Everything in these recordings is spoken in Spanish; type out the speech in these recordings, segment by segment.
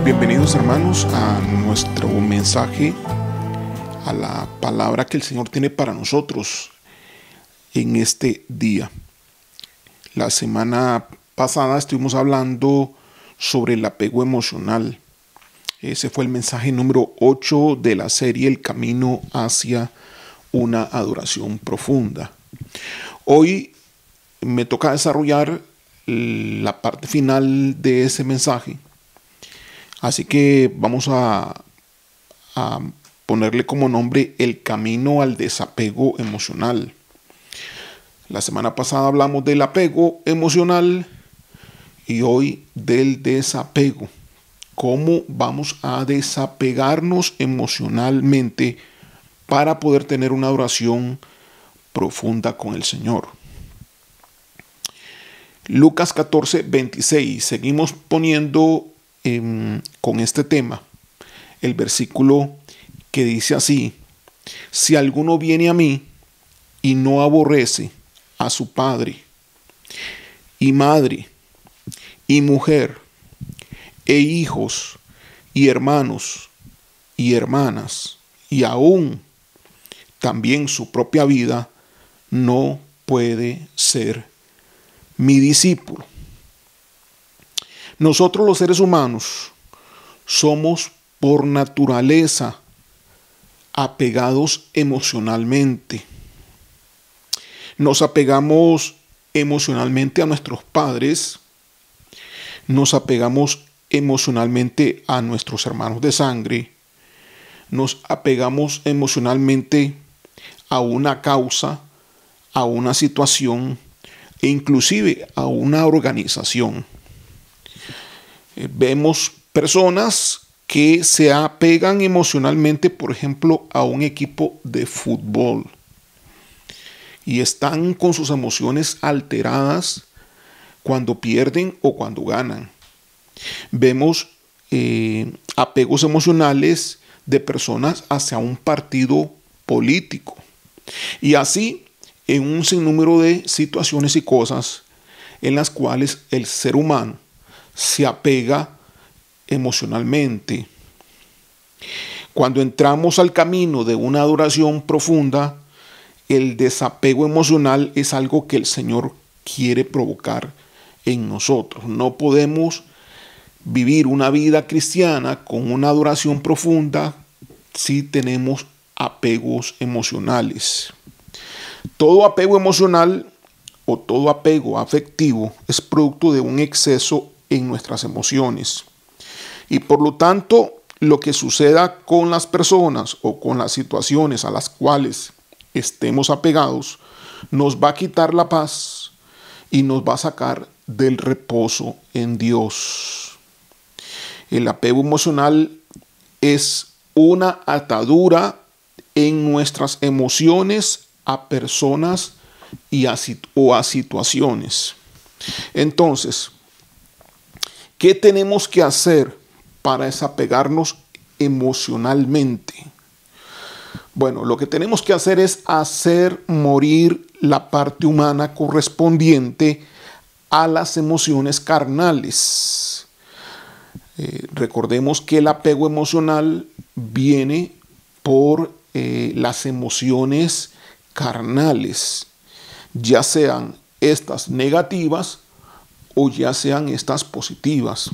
Bienvenidos hermanos a nuestro mensaje, a la palabra que el Señor tiene para nosotros en este día. La semana pasada estuvimos hablando sobre el apego emocional. Ese fue el mensaje número 8 de la serie El Camino hacia una adoración profunda. Hoy me toca desarrollar la parte final de ese mensaje. Así que vamos a ponerle como nombre el camino al desapego emocional. La semana pasada hablamos del apego emocional y hoy del desapego. ¿Cómo vamos a desapegarnos emocionalmente para poder tener una adoración profunda con el Señor? Lucas 14, 26. Seguimos poniendo con este tema el versículo que dice así: si alguno viene a mí y no aborrece a su padre y madre y mujer e hijos y hermanos y hermanas y aún también su propia vida, no puede ser mi discípulo. Nosotros los seres humanos somos por naturaleza apegados emocionalmente. Nos apegamos emocionalmente a nuestros padres, nos apegamos emocionalmente a nuestros hermanos de sangre, nos apegamos emocionalmente a una causa, a una situación e inclusive a una organización. Vemos personas que se apegan emocionalmente, por ejemplo, a un equipo de fútbol y están con sus emociones alteradas cuando pierden o cuando ganan. Vemos apegos emocionales de personas hacia un partido político y así en un sinnúmero de situaciones y cosas en las cuales el ser humano se apega emocionalmente. Cuando entramos al camino de una adoración profunda, el desapego emocional es algo que el Señor quiere provocar en nosotros. No podemos vivir una vida cristiana con una adoración profunda si tenemos apegos emocionales. Todo apego emocional o todo apego afectivo es producto de un exceso en nuestras emociones. Y por lo tanto, lo que suceda con las personas o con las situaciones a las cuales estemos apegados, nos va a quitar la paz y nos va a sacar del reposo en Dios. El apego emocional es una atadura en nuestras emociones a personas o a situaciones. Entonces, ¿qué tenemos que hacer para desapegarnos emocionalmente? Bueno, lo que tenemos que hacer es hacer morir la parte humana correspondiente a las emociones carnales. Recordemos que el apego emocional viene por las emociones carnales, ya sean estas negativas o ya sean estas positivas.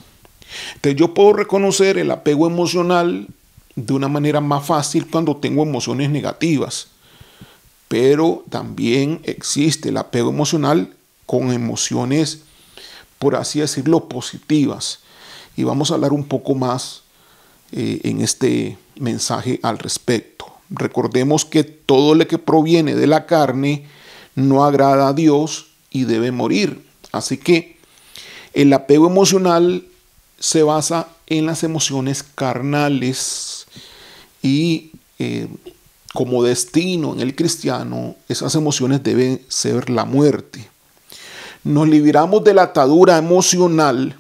Entonces yo puedo reconocer el apego emocional de una manera más fácil cuando tengo emociones negativas, pero también existe el apego emocional con emociones, por así decirlo, positivas. Y vamos a hablar un poco más en este mensaje al respecto. Recordemos que todo lo que proviene de la carne no agrada a Dios y debe morir. Así que el apego emocional se basa en las emociones carnales y como destino en el cristiano, esas emociones deben ser la muerte. Nos liberamos de la atadura emocional,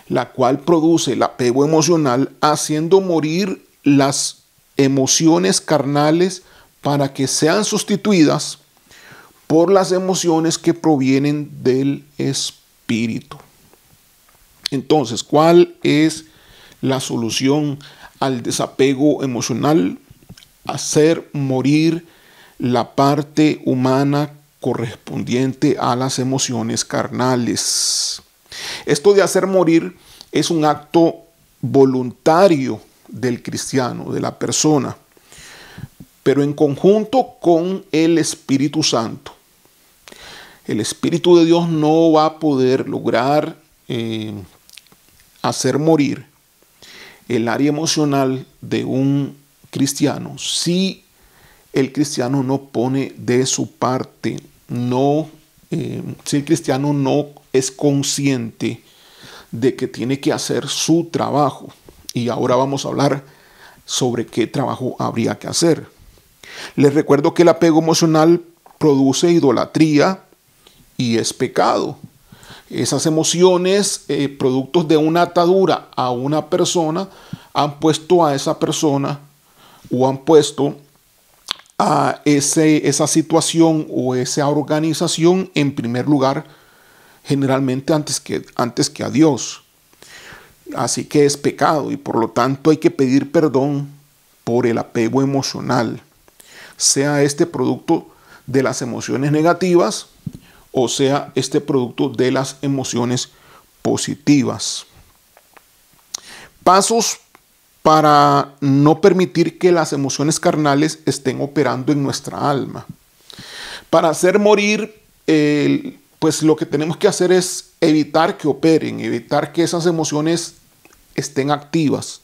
la cual produce el apego emocional, haciendo morir las emociones carnales para que sean sustituidas por las emociones que provienen del Espíritu. Entonces, ¿cuál es la solución al desapego emocional, hacer morir la parte humana correspondiente a las emociones carnales. Esto de hacer morir es un acto voluntario del cristiano, de la persona, pero en conjunto con el Espíritu Santo. El Espíritu de Dios no va a poder lograr hacer morir el área emocional de un cristiano si el cristiano no pone de su parte, si el cristiano no es consciente de que tiene que hacer su trabajo. Y ahora vamos a hablar sobre qué trabajo habría que hacer. Les recuerdo que el apego emocional produce idolatría y es pecado. Esas emociones, productos de una atadura a una persona, han puesto a esa persona o han puesto a esa situación o esa organización en primer lugar, generalmente antes que a Dios. Así que es pecado y por lo tanto hay que pedir perdón por el apego emocional, sea este producto de las emociones negativas o sea este producto de las emociones positivas. Pasos para no permitir que las emociones carnales estén operando en nuestra alma. Para hacer morir, pues lo que tenemos que hacer es evitar que operen, evitar que esas emociones estén activas,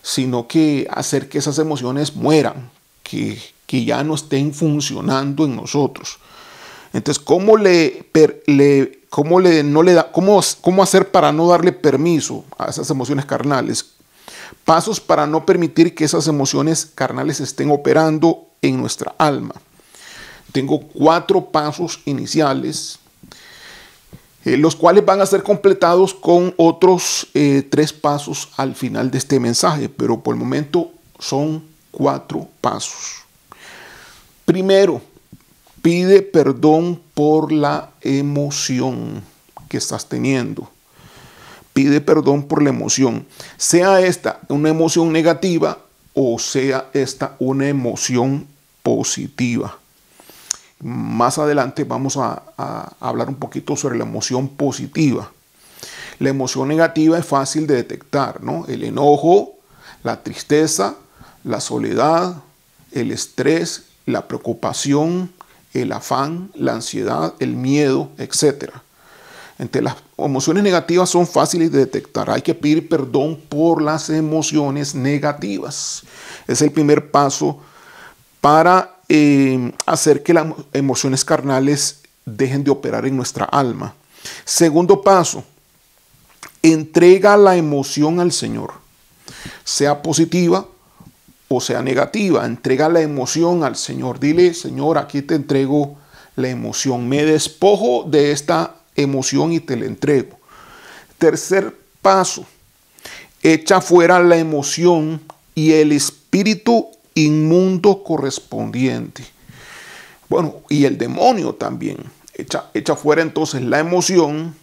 sino que hacer que esas emociones mueran, que ya no estén funcionando en nosotros. Entonces, ¿cómo hacer para no darle permiso a esas emociones carnales? Pasos para no permitir que esas emociones carnales estén operando en nuestra alma. Tengo 4 pasos iniciales, los cuales van a ser completados con otros 3 pasos al final de este mensaje, pero por el momento son 4 pasos. Primero, pide perdón por la emoción que estás teniendo. Pide perdón por la emoción. Sea esta una emoción negativa o sea esta una emoción positiva. Más adelante vamos a hablar un poquito sobre la emoción positiva. La emoción negativa es fácil de detectar, ¿no? El enojo, la tristeza, la soledad, el estrés, la preocupación, el afán, la ansiedad, el miedo, etc. Entre las emociones negativas son fáciles de detectar. Hay que pedir perdón por las emociones negativas. Es el primer paso para hacer que las emociones carnales dejen de operar en nuestra alma. Segundo paso, entrega la emoción al Señor, sea positiva o sea negativa. Entrega la emoción al Señor. Dile: Señor, aquí te entrego la emoción. Me despojo de esta emoción y te la entrego. Tercer paso, echa fuera la emoción y el espíritu inmundo correspondiente. Bueno, y el demonio también. Echa fuera entonces la emoción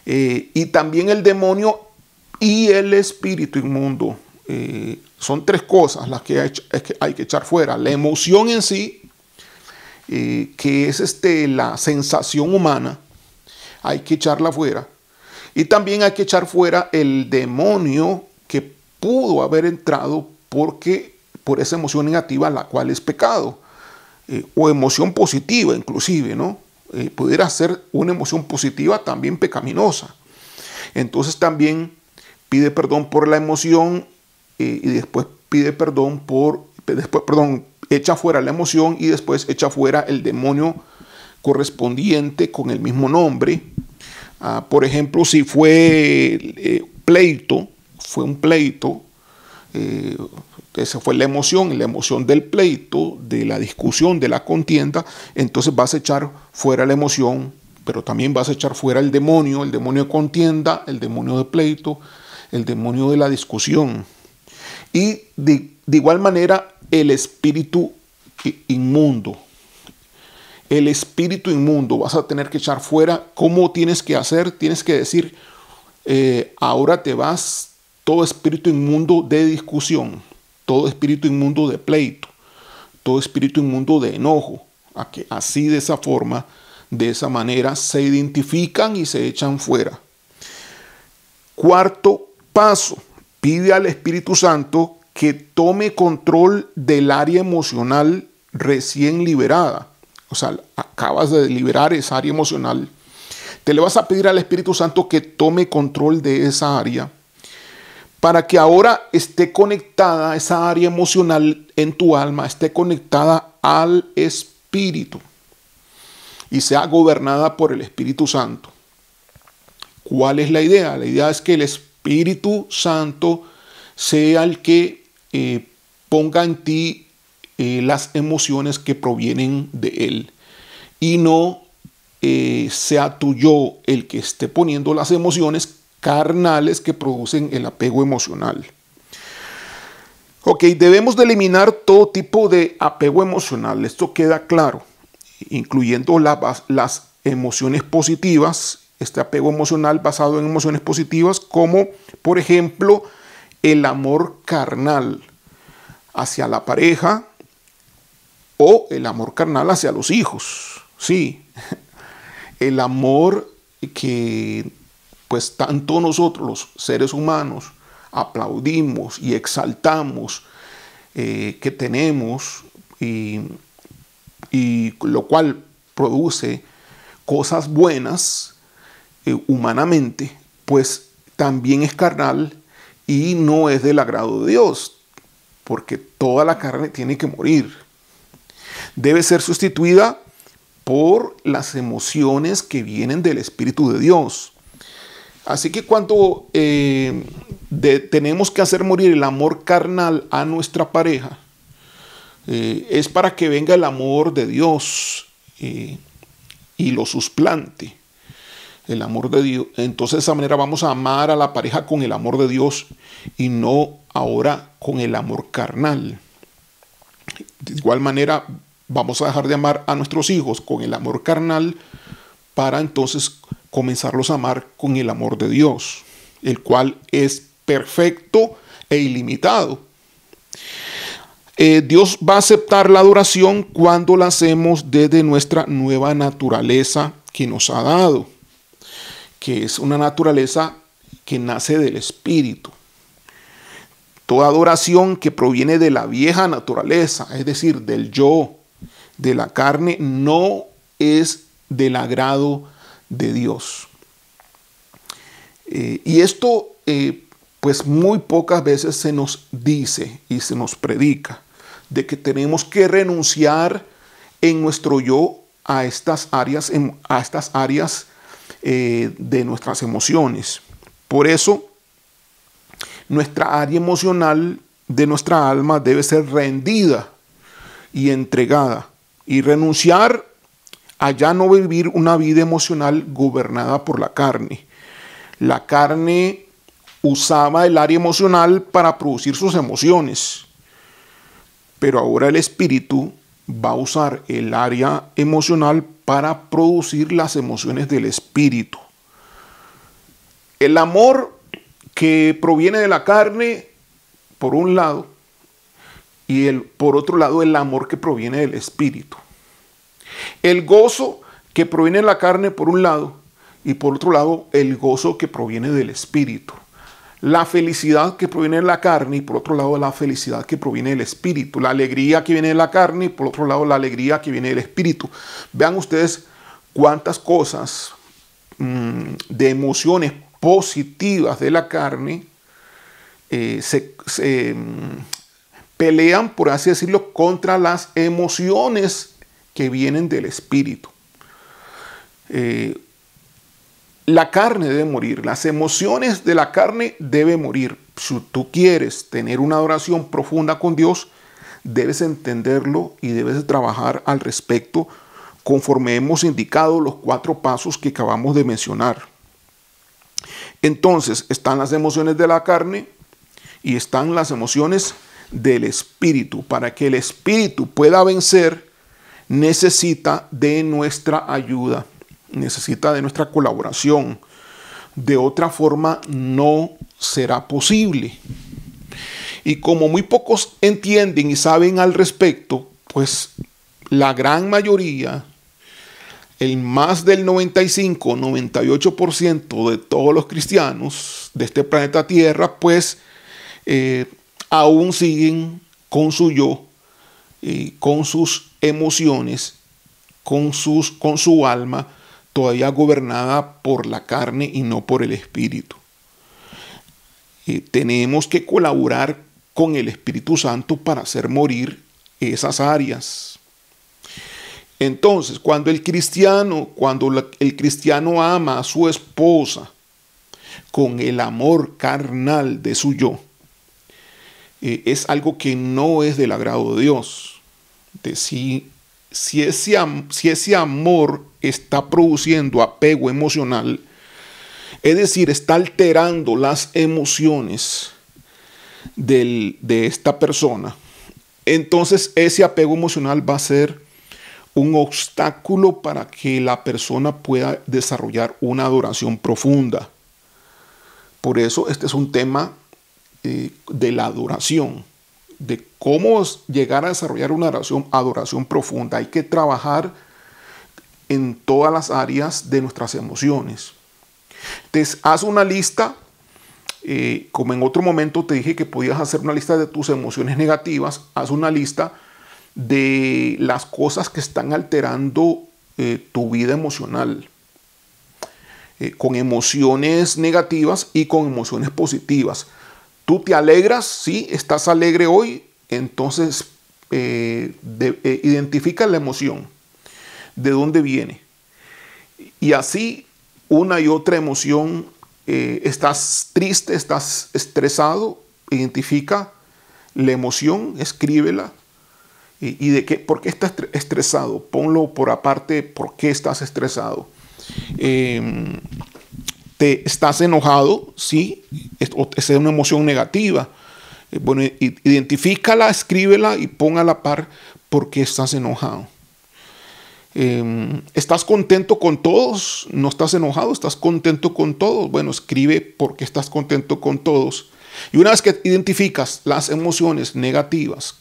y también el demonio y el espíritu inmundo. Son 3 cosas las que hay que echar fuera. La emoción en sí, que es la sensación humana, hay que echarla fuera. Y también hay que echar fuera el demonio que pudo haber entrado por esa emoción negativa, la cual es pecado. O emoción positiva inclusive, ¿no? Pudiera ser una emoción positiva también pecaminosa. Entonces también pide perdón por la emoción y después echa fuera la emoción y después echa fuera el demonio correspondiente con el mismo nombre. Por ejemplo, si fue fue un pleito, esa fue la emoción del pleito, de la discusión, de la contienda. Entonces vas a echar fuera la emoción, pero también vas a echar fuera el demonio de contienda, el demonio de pleito, el demonio de la discusión. Y de igual manera el espíritu inmundo. El espíritu inmundo vas a tener que echar fuera. ¿Cómo tienes que hacer? Tienes que decir: ahora te vas todo espíritu inmundo de discusión, todo espíritu inmundo de pleito, todo espíritu inmundo de enojo, a que así de esa forma, de esa manera, se identifican y se echan fuera. Cuarto paso, pide al Espíritu Santo que tome control del área emocional recién liberada. O sea, acabas de liberar esa área emocional. Te le vas a pedir al Espíritu Santo que tome control de esa área para que ahora esté conectada, esa área emocional en tu alma, esté conectada al Espíritu y sea gobernada por el Espíritu Santo. ¿Cuál es la idea? La idea es que el Espíritu Santo sea el que ponga en ti las emociones que provienen de Él y no sea tu yo el que esté poniendo las emociones carnales que producen el apego emocional. Ok, debemos de eliminar todo tipo de apego emocional, esto queda claro, incluyendo las emociones positivas, este apego emocional basado en emociones positivas, como por ejemplo el amor carnal hacia la pareja o el amor carnal hacia los hijos. Sí, el amor que pues tanto nosotros los seres humanos aplaudimos y exaltamos que tenemos y lo cual produce cosas buenas humanamente, pues también es carnal y no es del agrado de Dios, porque toda la carne tiene que morir. Debe ser sustituida por las emociones que vienen del Espíritu de Dios. Así que cuando tenemos que hacer morir el amor carnal a nuestra pareja, es para que venga el amor de Dios y lo suplante. El amor de Dios. Entonces de esa manera vamos a amar a la pareja con el amor de Dios y no ahora con el amor carnal. De igual manera vamos a dejar de amar a nuestros hijos con el amor carnal para entonces comenzarlos a amar con el amor de Dios, el cual es perfecto e ilimitado. Dios va a aceptar la adoración cuando la hacemos desde nuestra nueva naturaleza que nos ha dado, que es una naturaleza que nace del Espíritu. Toda adoración que proviene de la vieja naturaleza, es decir, del yo, de la carne, no es del agrado de Dios. Y esto, pues muy pocas veces se nos dice y se nos predica, de que tenemos que renunciar en nuestro yo a estas áreas de nuestras emociones. Por eso, nuestra área emocional de nuestra alma debe ser rendida y entregada y renunciar a ya no vivir una vida emocional gobernada por la carne. La carne usaba el área emocional para producir sus emociones, pero ahora el Espíritu va a usar el área emocional para producir las emociones del Espíritu. El amor que proviene de la carne, por un lado, y por otro lado el amor que proviene del Espíritu. El gozo que proviene de la carne, por un lado, y por otro lado el gozo que proviene del Espíritu. La felicidad que proviene de la carne y por otro lado la felicidad que proviene del Espíritu. La alegría que viene de la carne y por otro lado la alegría que viene del Espíritu. Vean ustedes cuántas cosas de emociones positivas de la carne se pelean, por así decirlo, contra las emociones que vienen del Espíritu. La carne debe morir, las emociones de la carne deben morir. Si tú quieres tener una adoración profunda con Dios, debes entenderlo y debes trabajar al respecto conforme hemos indicado los 4 pasos que acabamos de mencionar. Entonces, están las emociones de la carne y están las emociones del Espíritu. Para que el Espíritu pueda vencer, necesita de nuestra ayuda. Necesita de nuestra colaboración. De otra forma no será posible. Y como muy pocos entienden y saben al respecto, pues la gran mayoría, el más del 95-98% de todos los cristianos de este planeta Tierra, pues aún siguen con su yo, con sus emociones, con su alma, todavía gobernada por la carne y no por el espíritu. Tenemos que colaborar con el Espíritu Santo para hacer morir esas áreas. Entonces, cuando el cristiano ama a su esposa con el amor carnal de su yo, es algo que no es del agrado de Dios. Si ese amor está produciendo apego emocional, es decir, está alterando las emociones de esta persona, entonces ese apego emocional va a ser un obstáculo para que la persona pueda desarrollar una adoración profunda. Por eso este es un tema de la adoración, de cómo llegar a desarrollar una adoración profunda. Hay que trabajar en todas las áreas de nuestras emociones. Entonces, haz una lista, como en otro momento te dije que podías hacer una lista de tus emociones negativas. Haz una lista de las cosas que están alterando tu vida emocional, con emociones negativas y con emociones positivas. Tú te alegras, sí, estás alegre hoy, entonces identifica la emoción, de dónde viene. Y así una y otra emoción, estás triste, estás estresado, identifica la emoción, escríbela. ¿Y de qué? ¿Por qué estás estresado? Ponlo por aparte, ¿por qué estás estresado? ¿Te estás enojado? Sí, esa es una emoción negativa. Bueno, identifícala, escríbela y pon a la par por qué estás enojado. ¿Estás contento con todos? ¿No estás enojado? ¿Estás contento con todos? Bueno, escribe por qué estás contento con todos. Y una vez que identificas las emociones negativas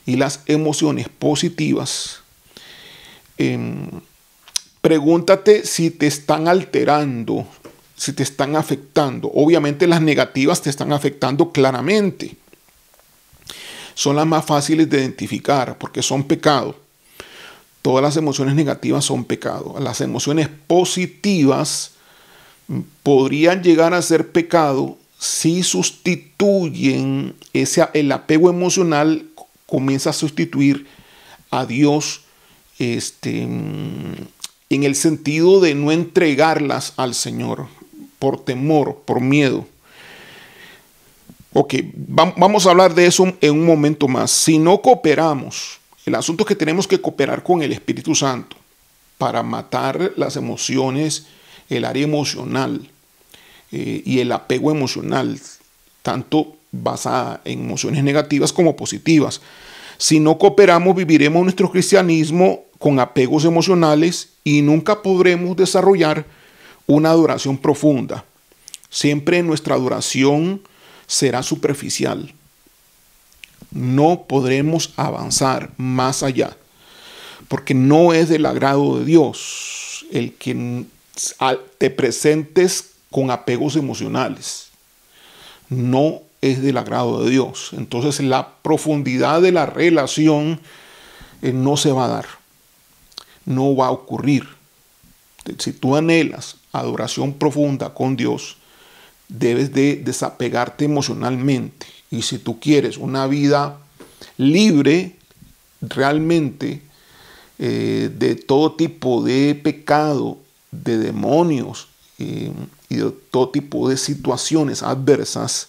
y las emociones positivas, pregúntate si te están alterando, si te están afectando. Obviamente las negativas te están afectando claramente. Son las más fáciles de identificar porque son pecado. Todas las emociones negativas son pecado. Las emociones positivas podrían llegar a ser pecado si sustituyen el apego emocional, comienza a sustituir a Dios en el sentido de no entregarlas al Señor por temor, por miedo. Ok, vamos a hablar de eso en un momento más. Si no cooperamos, el asunto es que tenemos que cooperar con el Espíritu Santo para matar las emociones, el área emocional y el apego emocional, tanto basada en emociones negativas como positivas. Si no cooperamos, viviremos nuestro cristianismo con apegos emocionales y nunca podremos desarrollar una adoración profunda. Siempre nuestra adoración será superficial. No podremos avanzar más allá, porque no es del agrado de Dios el que te presentes con apegos emocionales. No es del agrado de Dios. Entonces la profundidad de la relación no se va a dar, no va a ocurrir. Si tú anhelas adoración profunda con Dios, debes de desapegarte emocionalmente. Y si tú quieres una vida libre realmente de todo tipo de pecado, de demonios y de todo tipo de situaciones adversas,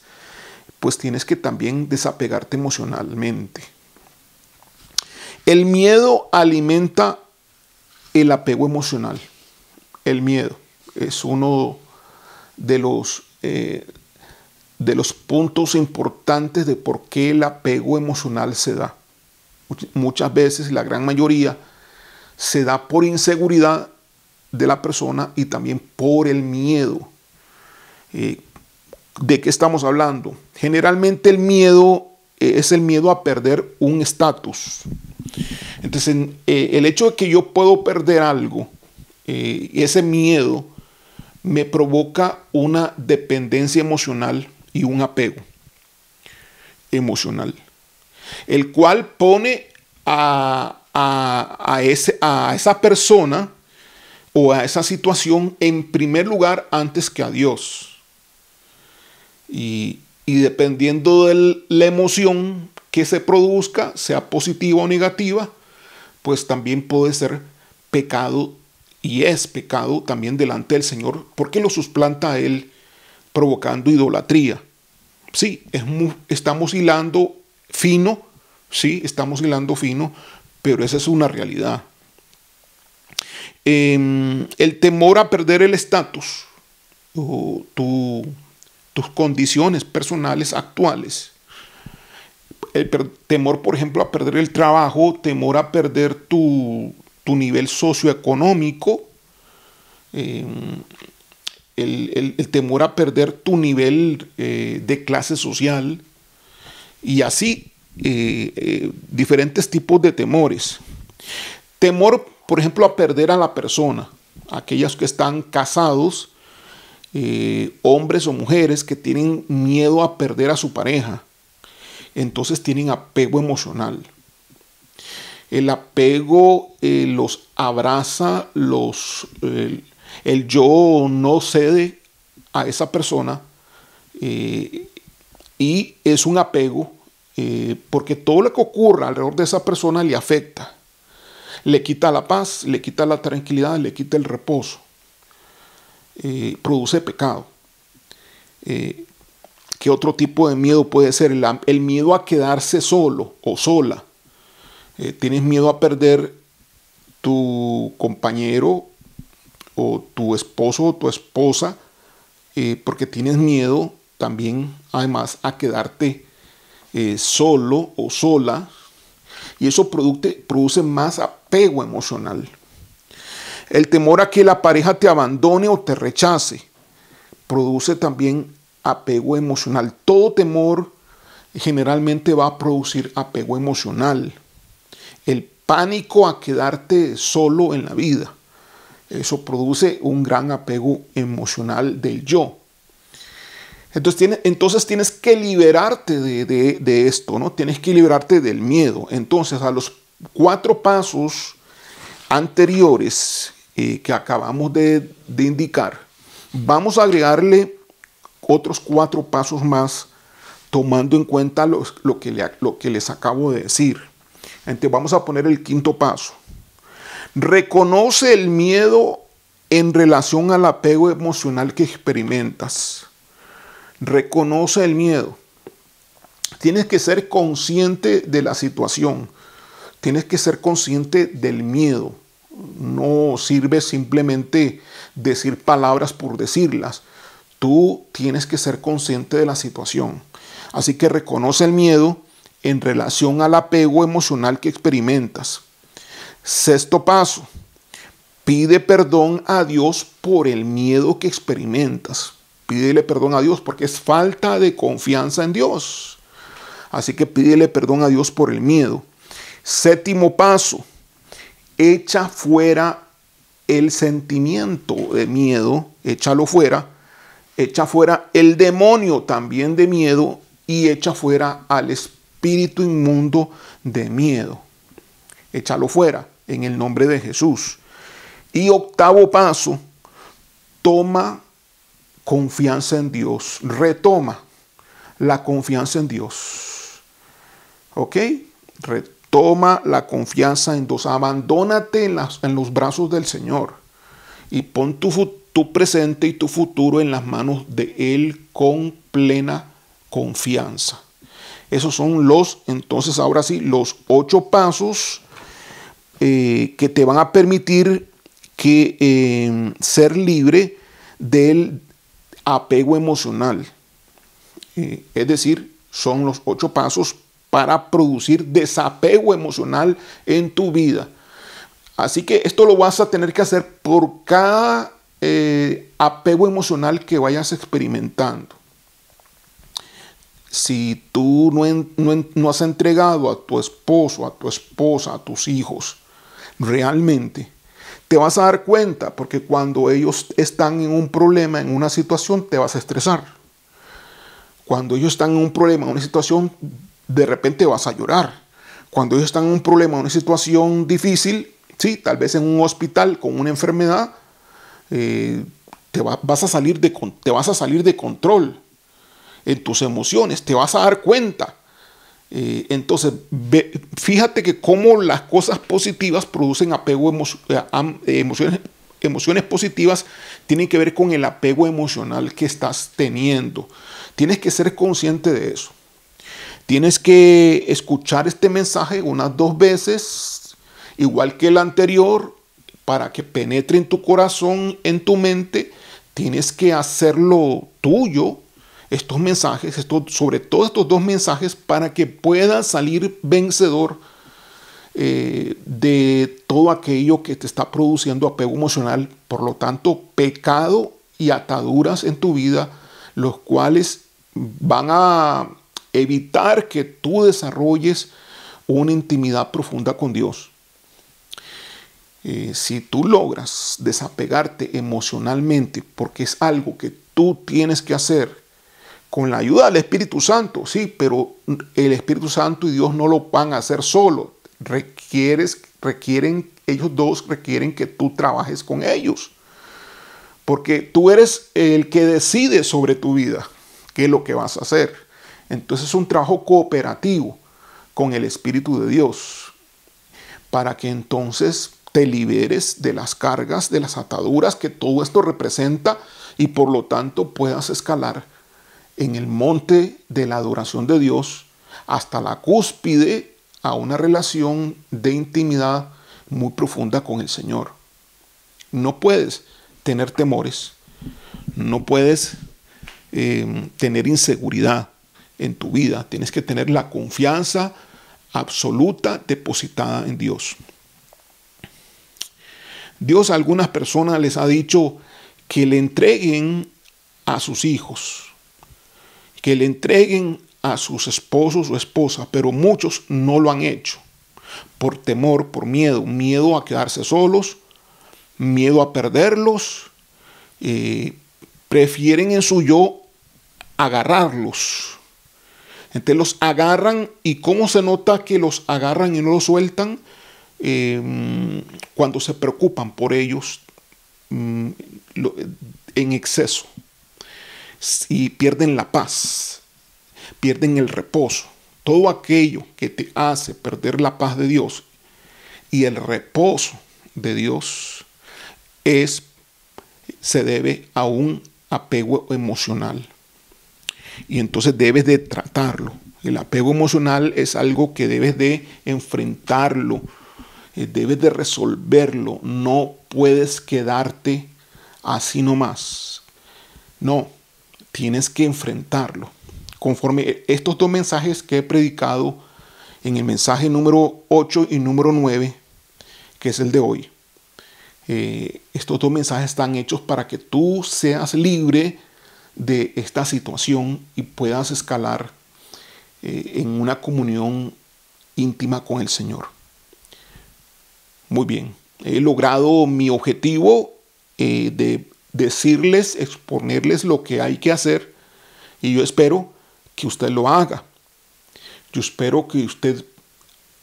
pues tienes que también desapegarte emocionalmente. El miedo alimenta el apego emocional. El miedo es uno de los puntos importantes de por qué el apego emocional se da. Muchas veces, la gran mayoría, se da por inseguridad de la persona y también por el miedo. ¿De qué estamos hablando? Generalmente el miedo es el miedo a perder un estatus. Entonces, el hecho de que yo puedo perder algo, ese miedo me provoca una dependencia emocional y un apego emocional, el cual pone a esa persona o a esa situación en primer lugar antes que a Dios. Y dependiendo de la emoción que se produzca, sea positiva o negativa, pues también puede ser pecado, y es pecado también delante del Señor, porque lo suplanta a Él provocando idolatría. Sí, estamos hilando fino, sí, estamos hilando fino, pero esa es una realidad. El temor a perder el estatus, o tus condiciones personales actuales. El temor, por ejemplo, a perder el trabajo, temor a perder tu nivel socioeconómico, el temor a perder tu nivel de clase social, y así diferentes tipos de temores. Temor, por ejemplo, a perder a la persona, aquellas que están casados, hombres o mujeres que tienen miedo a perder a su pareja, entonces tienen apego emocional. El apego los abraza, el yo no cede a esa persona, y es un apego porque todo lo que ocurra alrededor de esa persona le afecta, le quita la paz, le quita la tranquilidad, le quita el reposo. Produce pecado. ¿Qué otro tipo de miedo puede ser? El miedo a quedarse solo o sola. Tienes miedo a perder tu compañero o tu esposo o tu esposa, porque tienes miedo también, además, a quedarte solo o sola, y eso produce más apego emocional. El temor a que la pareja te abandone o te rechace produce también apego emocional. Todo temor generalmente va a producir apego emocional. El pánico a quedarte solo en la vida, eso produce un gran apego emocional del yo. Entonces tienes que liberarte de esto, ¿no? Tienes que liberarte del miedo. Entonces, a los 4 pasos anteriores que acabamos de indicar, vamos a agregarle otros 4 pasos más, tomando en cuenta lo que les acabo de decir. Entonces vamos a poner el 5º paso. Reconoce el miedo en relación al apego emocional que experimentas. Reconoce el miedo. Tienes que ser consciente de la situación. Tienes que ser consciente del miedo. No sirve simplemente decir palabras por decirlas. Tú tienes que ser consciente de la situación. Así que reconoce el miedo en relación al apego emocional que experimentas. 6º paso. Pide perdón a Dios por el miedo que experimentas. Pídele perdón a Dios porque es falta de confianza en Dios. Así que pídele perdón a Dios por el miedo. 7º paso. Echa fuera el sentimiento de miedo. Échalo fuera. Echa fuera el demonio también de miedo y echa fuera al espíritu inmundo de miedo. Échalo fuera en el nombre de Jesús. Y 8º paso. Toma confianza en Dios. Retoma la confianza en Dios. ¿Ok? Retoma la confianza en Dios. Abandónate en los brazos del Señor. Y pon tu presente y tu futuro en las manos de Él con plena confianza. Esos son entonces ahora sí, los 8 pasos que te van a permitir ser libre del apego emocional. Es decir, son los 8 pasos para producir desapego emocional en tu vida. Así que esto lo vas a tener que hacer por cada apego emocional que vayas experimentando. Si tú no has entregado a tu esposo, a tu esposa, a tus hijos, realmente, te vas a dar cuenta, porque cuando ellos están en un problema, en una situación, te vas a estresar. Cuando ellos están en un problema, en una situación, de repente vas a llorar. Cuando ellos están en un problema, en una situación difícil, sí, tal vez en un hospital con una enfermedad, vas a salir de control en tus emociones, te vas a dar cuenta. Entonces, fíjate que cómo las cosas positivas producen apego emociones positivas tienen que ver con el apego emocional que estás teniendo. Tienes que ser consciente de eso. Tienes que escuchar este mensaje unas 2 veces, igual que el anterior, para que penetre en tu corazón, en tu mente. Tienes que hacerlo tuyo, estos mensajes, sobre todo estos 2 mensajes, para que puedas salir vencedor de todo aquello que te está produciendo apego emocional. Por lo tanto, pecado y ataduras en tu vida, los cuales van a evitar que tú desarrolles una intimidad profunda con Dios. Si tú logras desapegarte emocionalmente, porque es algo que tú tienes que hacer con la ayuda del Espíritu Santo, sí, pero el Espíritu Santo y Dios no lo van a hacer solo. Ellos dos requieren que tú trabajes con ellos. Porque tú eres el que decide sobre tu vida, qué es lo que vas a hacer. Entonces es un trabajo cooperativo con el Espíritu de Dios, para que entonces te liberes de las cargas, de las ataduras que todo esto representa, y por lo tanto puedas escalar en el monte de la adoración de Dios hasta la cúspide a una relación de intimidad muy profunda con el Señor. No puedes tener temores, no puedes tener inseguridad en tu vida. Tienes que tener la confianza absoluta depositada en Dios. Dios a algunas personas les ha dicho que le entreguen a sus hijos, que le entreguen a sus esposos o esposas, pero muchos no lo han hecho por temor, por miedo a quedarse solos, miedo a perderlos. Prefieren en su yo agarrarlos. Entonces los agarran, y cómo se nota que los agarran y no los sueltan, cuando se preocupan por ellos en exceso, y pierden la paz, pierden el reposo. Todo aquello que te hace perder la paz de Dios y el reposo de Dios se debe a un apego emocional. Y entonces debes de tratarlo. El apego emocional es algo que debes de enfrentarlo, debes de resolverlo. No puedes quedarte así nomás. No, tienes que enfrentarlo. Conforme estos 2 mensajes que he predicado en el mensaje número 8 y número 9, que es el de hoy. Estos 2 mensajes están hechos para que tú seas libre de esta situación y puedas escalar en una comunión íntima con el Señor. Muy bien, he logrado mi objetivo de decirles, exponerles lo que hay que hacer, y yo espero que usted lo haga. Yo espero que usted,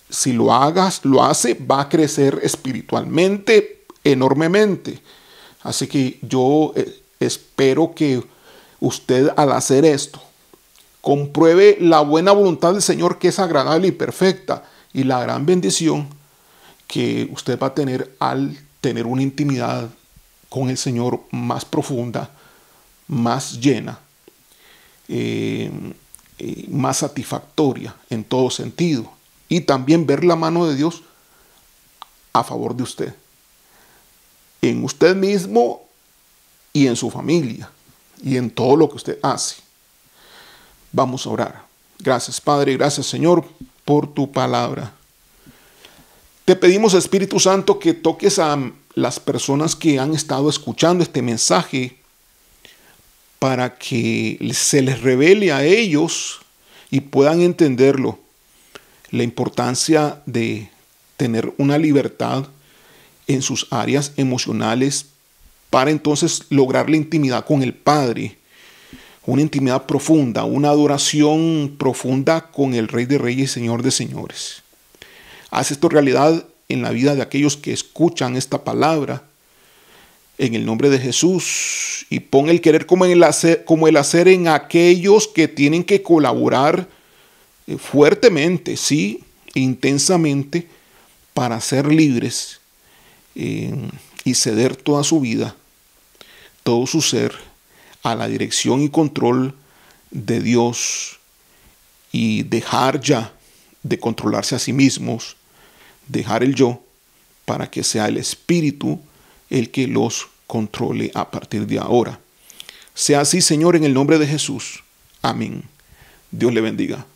si lo hace, va a crecer espiritualmente enormemente. Así que yo espero que usted, al hacer esto, compruebe la buena voluntad del Señor, que es agradable y perfecta, y la gran bendición que usted va a tener al tener una intimidad con el Señor más profunda, más llena, más satisfactoria en todo sentido, y también ver la mano de Dios a favor de usted, en usted mismo y en su familia y en todo lo que usted hace. Vamos a orar. Gracias, Padre, gracias, Señor, por tu palabra. Te pedimos, Espíritu Santo, que toques a las personas que han estado escuchando este mensaje para que se les revele a ellos y puedan entenderlo, la importancia de tener una libertad en sus áreas emocionales para entonces lograr la intimidad con el Padre, una intimidad profunda, una adoración profunda con el Rey de Reyes y Señor de Señores. Haz esto realidad en la vida de aquellos que escuchan esta palabra, en el nombre de Jesús, y pon el querer como el hacer en aquellos que tienen que colaborar fuertemente, sí, intensamente, para ser libres y ceder toda su vida, todo su ser, a la dirección y control de Dios, y dejar ya de controlarse a sí mismos, dejar el yo, para que sea el Espíritu el que los controle a partir de ahora. Sea así, Señor, en el nombre de Jesús. Amén. Dios le bendiga.